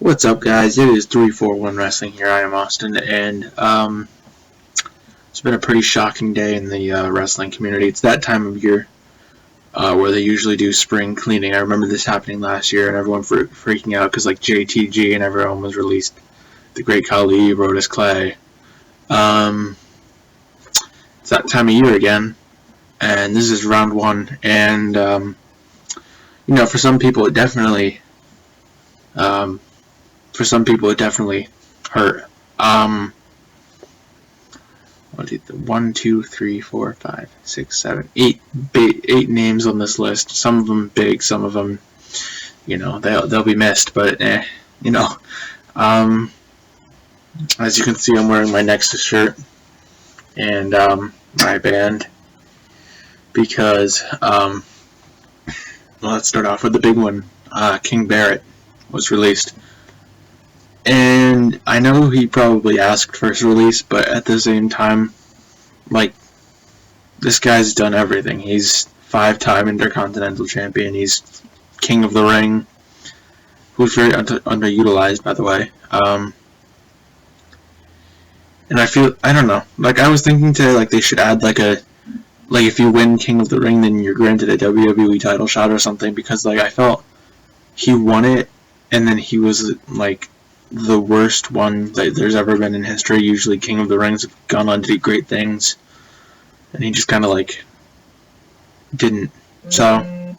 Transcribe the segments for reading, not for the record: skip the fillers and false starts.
What's up, guys? It is 341 Wrestling here. I am Austin, and it's been a pretty shocking day in the wrestling community. It's that time of year where they usually do spring cleaning. I remember this happening last year, and everyone freaking out because like JTG and everyone was released. The Great Khali, Brodus Clay. It's that time of year again, and this is round one. And for some people, it definitely. For some people, it definitely hurt. 1, 2, 3, 4, 5, 6, 7, 8 names on this list. Some of them big, some of them, they'll be missed. But as you can see, I'm wearing my Nexus shirt and my band because let's start off with the big one. King Barrett was released. And I know he probably asked for his release, but at the same time, this guy's done everything. He's 5-time Intercontinental Champion. He's King of the Ring, who's very underutilized, by the way. And I don't know. I was thinking today, they should add, if you win King of the Ring, then you're granted a WWE title shot or something, because, I felt he won it, and then he was, the worst one that there's ever been in history. Usually King of the Rings have gone on to do great things, and he just kind of didn't. So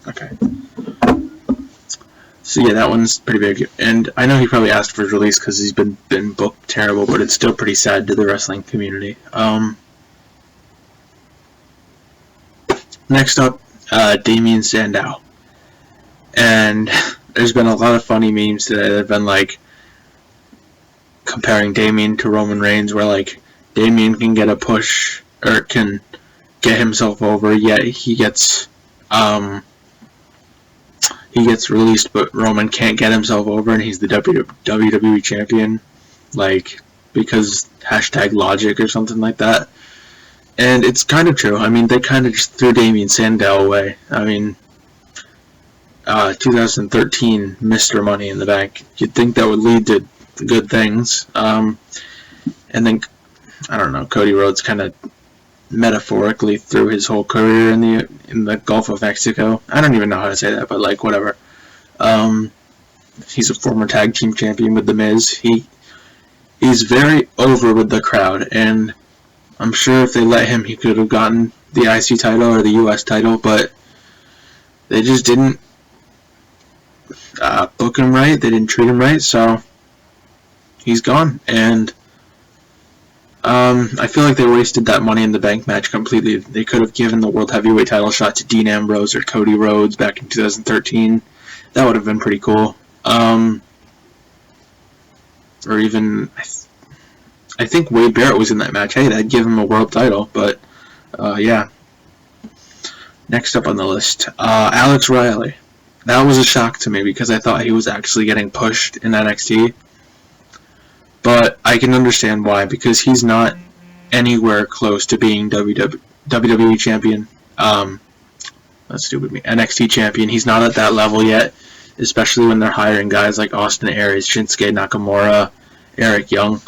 okay, so yeah, that one's pretty big, and I know he probably asked for his release because he's been booked terrible, but it's still pretty sad to the wrestling community. Next up, Damien Sandow. And there's been a lot of funny memes today that have been comparing Damien to Roman Reigns, where Damien can get a push or can get himself over, yet he gets released, but Roman can't get himself over, and he's the WWE champion, because #logic or something like that. And it's kind of true. They kind of just threw Damien Sandow away. 2013 Mr. Money in the Bank. You'd think that would lead to good things. And then, I don't know, Cody Rhodes kind of metaphorically threw his whole career in the Gulf of Mexico. I don't even know how to say that, but whatever. He's a former tag team champion with The Miz. He's very over with the crowd, and I'm sure if they let him, he could have gotten the IC title or the US title, but they just didn't book him right. They didn't treat him right, so he's gone. And I feel like they wasted that Money in the Bank match completely. They could have given the World Heavyweight title shot to Dean Ambrose or Cody Rhodes back in 2013. That would have been pretty cool. Or even, I think Wade Barrett was in that match. Hey, that'd give him a world title, but yeah. Next up on the list, Alex Riley. That was a shock to me because I thought he was actually getting pushed in NXT. But I can understand why, because he's not anywhere close to being WWE champion. That's stupid me. NXT champion. He's not at that level yet, especially when they're hiring guys like Austin Aries, Shinsuke Nakamura, Eric Young.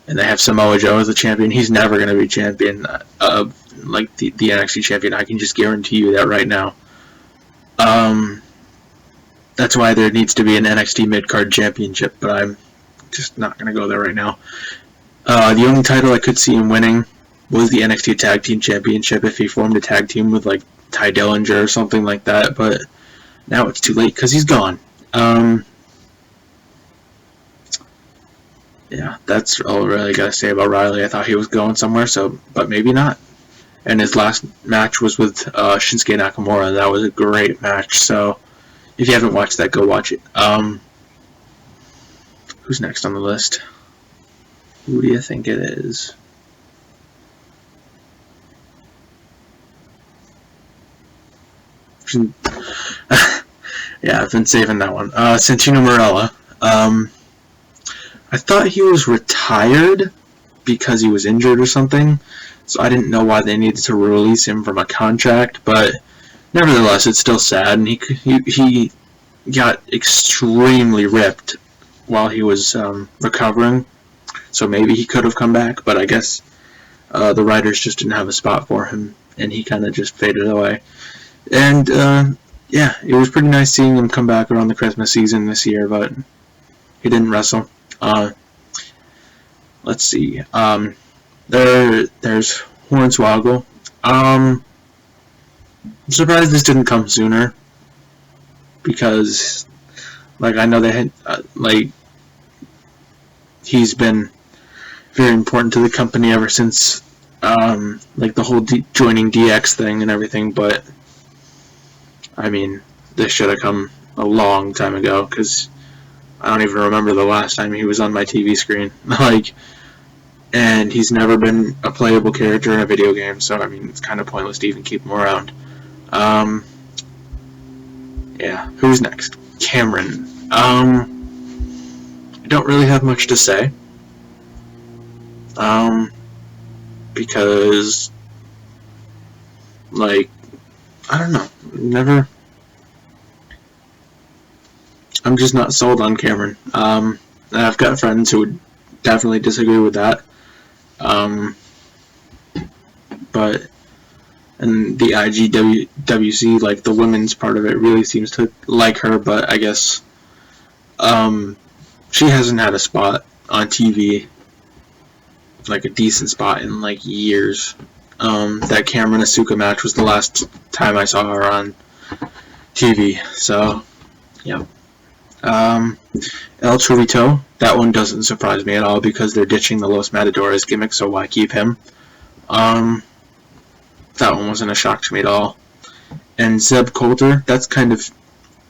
And they have Samoa Joe as the champion. He's never going to be champion of the NXT champion. I can just guarantee you that right now. That's why there needs to be an NXT mid-card championship, but I'm just not going to go there right now. The only title I could see him winning was the NXT Tag Team Championship if he formed a tag team with Ty Dillinger or something like that, but now it's too late because he's gone. Yeah, that's all I really got to say about Riley. I thought he was going somewhere, but maybe not. And his last match was with Shinsuke Nakamura. That was a great match, so if you haven't watched that, go watch it. Who's next on the list? Who do you think it is? Yeah, I've been saving that one. Santino Marella. I thought he was retired because he was injured or something, so I didn't know why they needed to release him from a contract, but nevertheless, it's still sad, and he got extremely ripped while he was recovering. So maybe he could have come back, but I guess the writers just didn't have a spot for him, and he kind of just faded away. And yeah, it was pretty nice seeing him come back around the Christmas season this year, but he didn't wrestle. Let's see. There's Hornswoggle. I'm surprised this didn't come sooner, because, like, I know they had, like, he's been very important to the company ever since, like, the whole joining DX thing and everything, but, I mean, this should have come a long time ago, because I don't even remember the last time he was on my TV screen, like, and he's never been a playable character in a video game, so, I mean, it's kind of pointless to even keep him around. Yeah, who's next? Cameron. I don't really have much to say. Because, like, I don't know, I'm just not sold on Cameron. I've got friends who would definitely disagree with that. But, and the IGWC, like, the women's part of it really seems to like her, but I guess, she hasn't had a spot on TV, like a decent spot, in like years. That Cameron Asuka match was the last time I saw her on TV, so, yeah. El Chorito, that one doesn't surprise me at all, because they're ditching the Los Matadores gimmick, so why keep him? That one wasn't a shock to me at all. And Zeb Coulter, that's kind of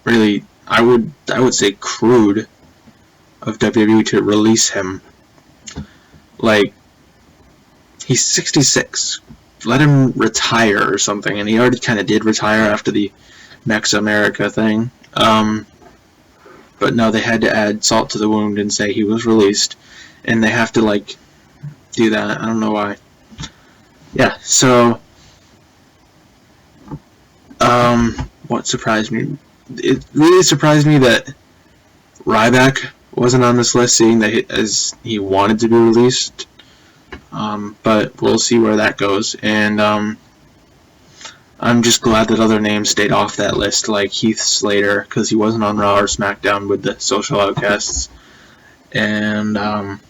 really, I would say, crude of WWE to release him. Like, he's 66. Let him retire or something, and he already kind of did retire after the Mex America thing. But no, they had to add salt to the wound and say he was released, and they have to, like, do that. I don't know why. Yeah, so, what surprised me? It really surprised me that Ryback wasn't on this list, seeing that he wanted to be released. But we'll see where that goes, and I'm just glad that other names stayed off that list, like Heath Slater, because he wasn't on Raw or SmackDown with the Social Outcasts, and I'm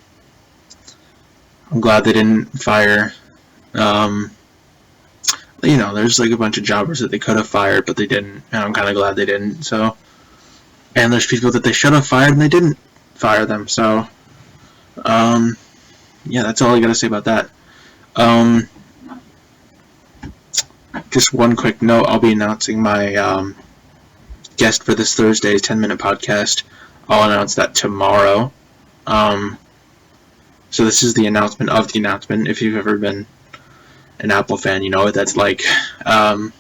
glad they didn't fire, you know, there's like a bunch of jobbers that they could have fired, but they didn't, and I'm kind of glad they didn't, so, and there's people that they should have fired, and they didn't fire them, so, yeah, that's all I gotta say about that. Just one quick note, I'll be announcing my guest for this Thursday's 10-minute podcast. I'll announce that tomorrow. So this is the announcement of the announcement. If you've ever been an Apple fan, you know what that's like,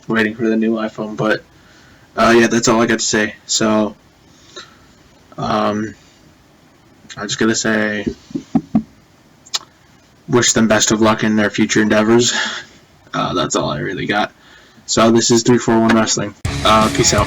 waiting for the new iPhone. But yeah, that's all I got to say. So I'm just gonna say, wish them best of luck in their future endeavors. That's all I really got. So this is 341 Wrestling. Peace out.